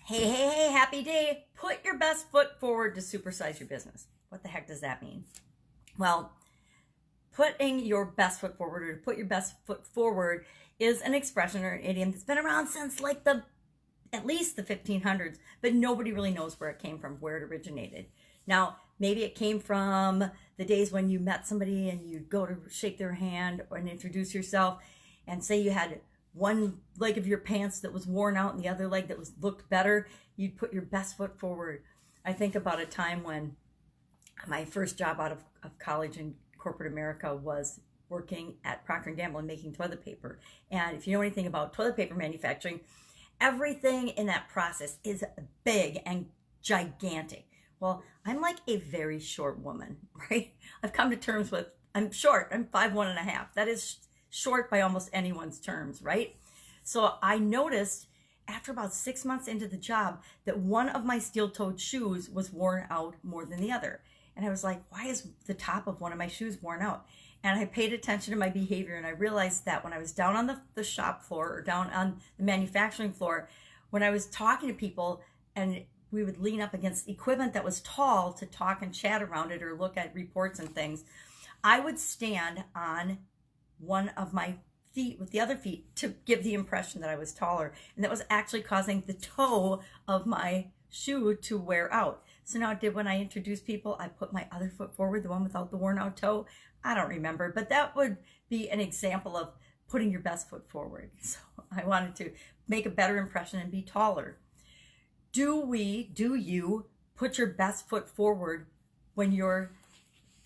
Hey, hey, hey, happy day. Put your best foot forward to supersize your business. What the heck does that mean? Well, putting your best foot forward or to put your best foot forward is an expression or an idiom that's been around since like at least the 1500s, but nobody really knows where it came from, where it originated. Now, maybe it came from the days when you met somebody and you'd go to shake their hand and introduce yourself and say you had one leg of your pants that was worn out and the other leg that was looked better, you'd put your best foot forward. I think about a time when my first job out of college in corporate America was working at Procter & Gamble and making toilet paper. And if you know anything about toilet paper manufacturing, everything in that process is big and gigantic. Well, I'm like a very short woman, right? I've come to terms with, I'm short, I'm 5'1.5". That is short by almost anyone's terms, right? So I noticed after about 6 months into the job that one of my steel-toed shoes was worn out more than the other. And I was like, why is the top of one of my shoes worn out? And I paid attention to my behavior, and I realized that when I was down on the shop floor or down on the manufacturing floor, when I was talking to people and we would lean up against equipment that was tall to talk and chat around it or look at reports and things, I would stand on one of my feet with the other feet to give the impression that I was taller. And that was actually causing the toe of my shoe to wear out. So now when I introduce people, I put my other foot forward, the one without the worn out toe. I don't remember, but that would be an example of putting your best foot forward. So I wanted to make a better impression and be taller. Do you put your best foot forward when you're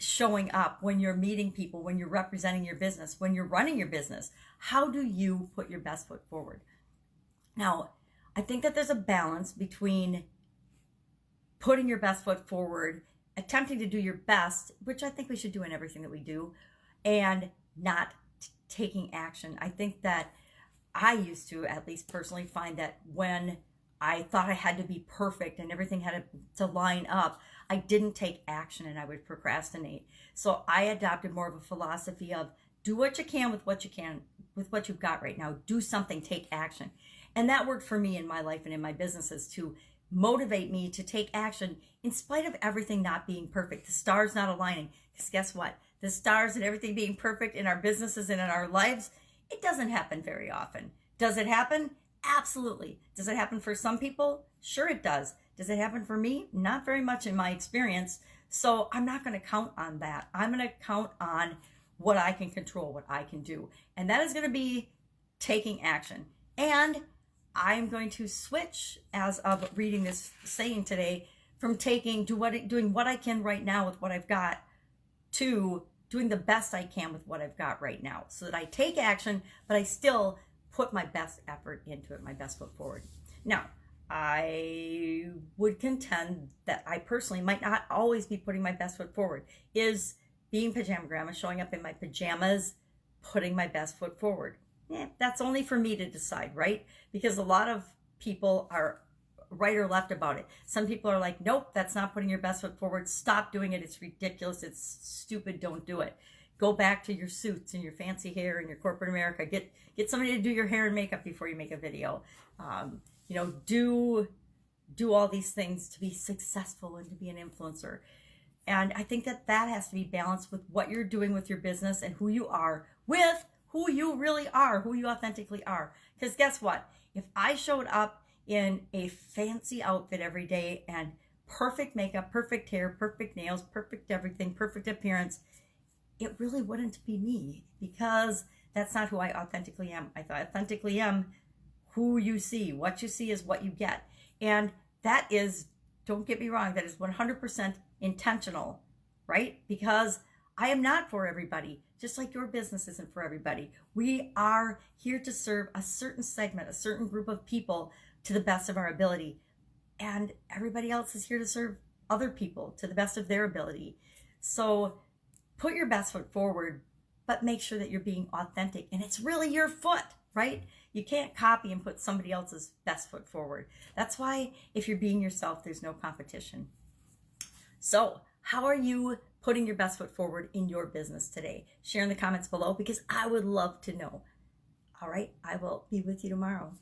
showing up, when you're meeting people, when you're representing your business, when you're running your business? How do you put your best foot forward? Now, I think that there's a balance between putting your best foot forward, attempting to do your best, which I think we should do in everything that we do, and not taking action. I think that I used to, at least personally, find that when I thought I had to be perfect and everything had to line up, I didn't take action and I would procrastinate. So I adopted more of a philosophy of do what you can with what you can, with what you've got right now. Do something, take action. And that worked for me in my life and in my businesses to motivate me to take action in spite of everything not being perfect, the stars not aligning. Because guess what? The stars and everything being perfect in our businesses and in our lives, it doesn't happen very often. Does it happen? Absolutely. Does it happen for some people? Sure it does. Does it happen for me? Not very much in my experience. So I'm not going to count on that. I'm going to count on what I can control, what I can do. And that is going to be taking action. And I'm going to switch, as of reading this saying today, from doing what I can right now with what I've got to doing the best I can with what I've got right now, so that I take action, but I still put my best effort into it, my best foot forward. Now, I would contend that I personally might not always be putting my best foot forward. Is being pajama grandma, showing up in my pajamas, putting my best foot forward? That's only for me to decide, right? Because a lot of people are right or left about it. Some people are like, nope, that's not putting your best foot forward. Stop doing it. It's ridiculous. It's stupid. Don't do it. Go back to your suits and your fancy hair and your corporate America. Get somebody to do your hair and makeup before you make a video. Do all these things to be successful and to be an influencer. And I think that has to be balanced with what you're doing with your business and who you are with who you really are, who you authentically are. Because guess what? If I showed up in a fancy outfit every day and perfect makeup, perfect hair, perfect nails, perfect everything, perfect appearance, it really wouldn't be me, because that's not who I authentically am. I authentically am who you see. What you see is what you get. And that is, don't get me wrong, that is 100% intentional, right? Because I am not for everybody, just like your business isn't for everybody. We are here to serve a certain segment, a certain group of people to the best of our ability. And everybody else is here to serve other people to the best of their ability. So put your best foot forward, but make sure that you're being authentic. And it's really your foot, right? You can't copy and put somebody else's best foot forward. That's why if you're being yourself, there's no competition. So how are you putting your best foot forward in your business today? Share in the comments below, because I would love to know. All right, I will be with you tomorrow.